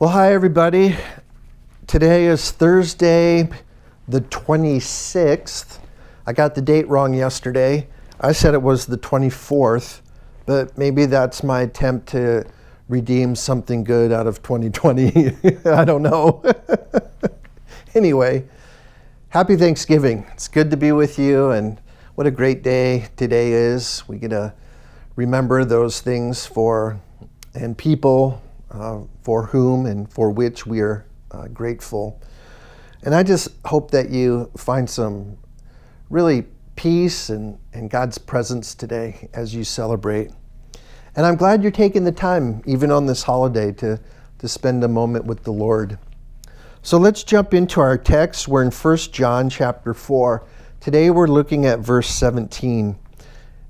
Well, hi everybody. Today is Thursday, the 26th. I got the date wrong yesterday. I said it was the 24th, but maybe that's my attempt to redeem something good out of 2020. I don't know. Anyway, happy Thanksgiving. It's good to be with you, and what a great day today is. We get to remember those things and people for whom and for which we are grateful. And I just hope that you find some really peace and God's presence today as you celebrate. And I'm glad you're taking the time, even on this holiday, to spend a moment with the Lord. So let's jump into our text. We're in 1 John chapter 4. Today we're looking at verse 17.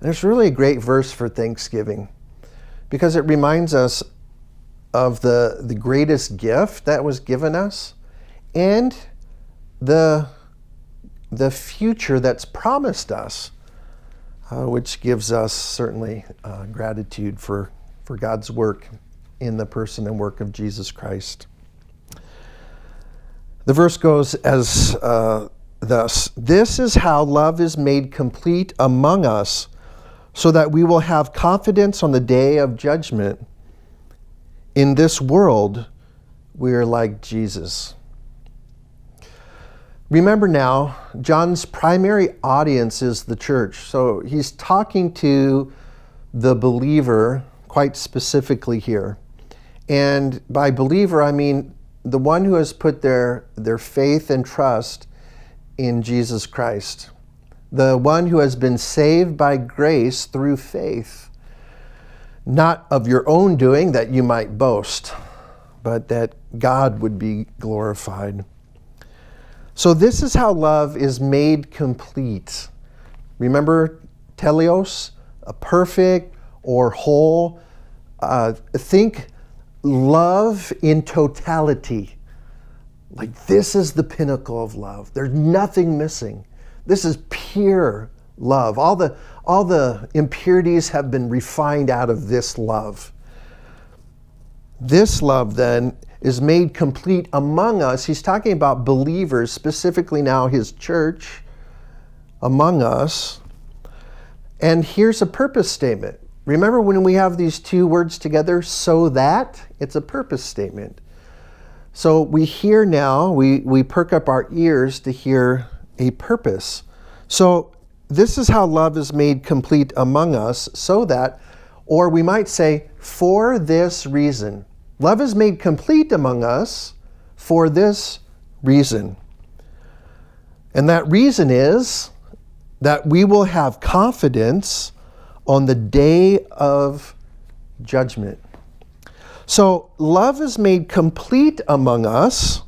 And it's really a great verse for Thanksgiving because it reminds us of the greatest gift that was given us and the future that's promised us, which gives us certainly gratitude for God's work in the person and work of Jesus Christ. The verse goes as thus: "This is how love is made complete among us, so that we will have confidence on the day of judgment. In this world, we are like Jesus." Remember now, John's primary audience is the church. So he's talking to the believer quite specifically here. And by believer, I mean the one who has put their faith and trust in Jesus Christ. The one who has been saved by grace through faith. Not of your own doing that you might boast, but that God would be glorified. So this is how love is made complete. Remember teleos, a perfect or whole. Think love in totality. Like this is the pinnacle of love. There's nothing missing. This is pure love. All the impurities have been refined out of this love. This love then is made complete among us. He's talking about believers, specifically now his church among us. And here's a purpose statement. Remember when we have these two words together, so that? It's a purpose statement. So we hear now, we perk up our ears to hear a purpose. So this is how love is made complete among us, so that, or we might say, for this reason. Love is made complete among us for this reason. And that reason is that we will have confidence on the day of judgment. So love is made complete among us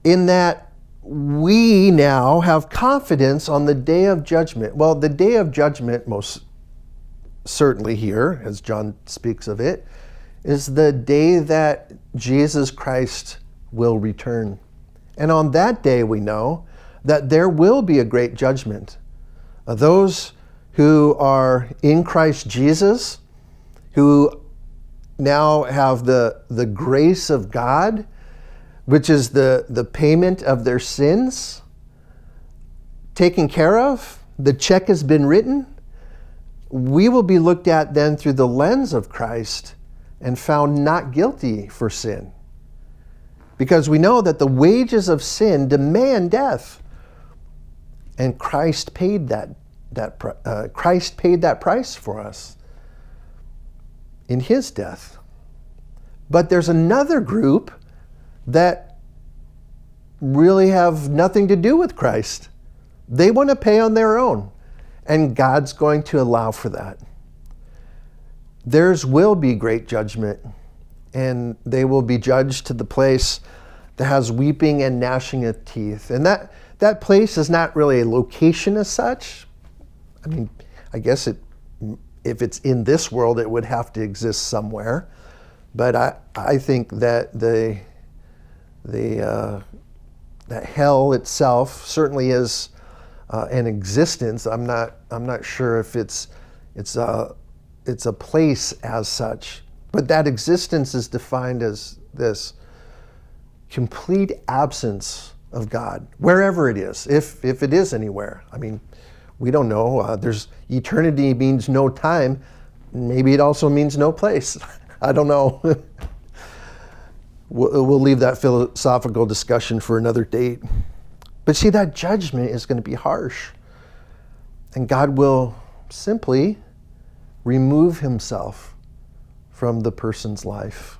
in that we now have confidence on the day of judgment. Well, the day of judgment, most certainly here, as John speaks of it, is the day that Jesus Christ will return. And on that day, we know that there will be a great judgment. Those who are in Christ Jesus, who now have the grace of God, which is the payment of their sins, taken care of, the check has been written, we will be looked at then through the lens of Christ and found not guilty for sin. Because we know that the wages of sin demand death. And Christ paid that price for us in his death. But there's another group that really have nothing to do with Christ. They want to pay on their own, and God's going to allow for that. Theirs will be great judgment, and they will be judged to the place that has weeping and gnashing of teeth. And that place is not really a location as such. I mean, I guess if it's in this world, it would have to exist somewhere. But I think that that hell itself certainly is an existence. I'm not sure if it's a place as such, But that existence is defined as this complete absence of God, wherever it is, if it is anywhere. I mean, we don't know. There's eternity means no time. Maybe it also means no place. I don't know. We'll leave that philosophical discussion for another date. But see, that judgment is going to be harsh. And God will simply remove himself from the person's life.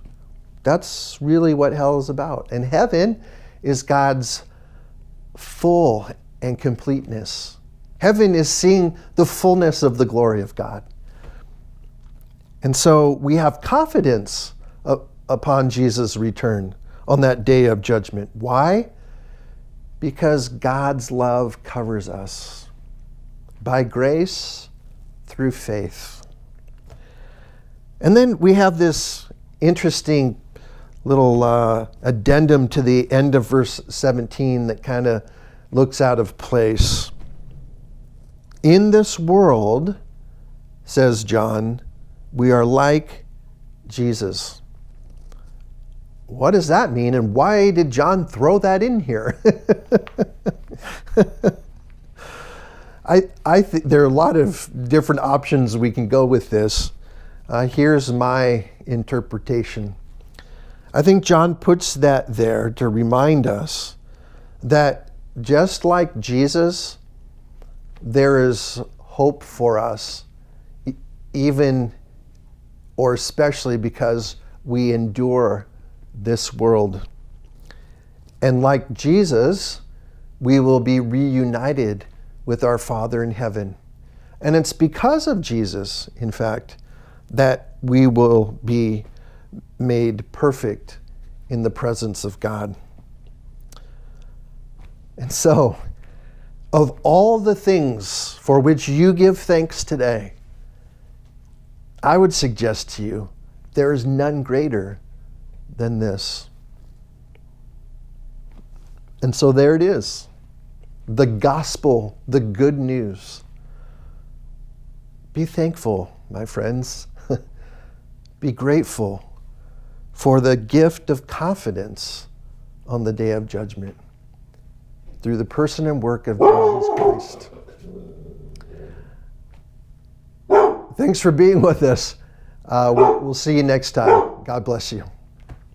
That's really what hell is about. And heaven is God's full and completeness. Heaven is seeing the fullness of the glory of God. And so we have confidence upon Jesus' return on that day of judgment. Why? Because God's love covers us by grace through faith. And then we have this interesting little addendum to the end of verse 17 that kind of looks out of place. In this world, says John, we are like Jesus. What does that mean, and why did John throw that in here? I think there are a lot of different options we can go with this. Here's my interpretation. I think John puts that there to remind us that just like Jesus, there is hope for us, even or especially because we endure this world. And like Jesus, we will be reunited with our Father in heaven. And it's because of Jesus, in fact, that we will be made perfect in the presence of God. And so, of all the things for which you give thanks today, I would suggest to you, there is none greater than this. And so there it is. The gospel, the good news. Be thankful, my friends. Be grateful for the gift of confidence on the day of judgment through the person and work of Jesus Christ. Thanks for being with us. We'll see you next time. God bless you.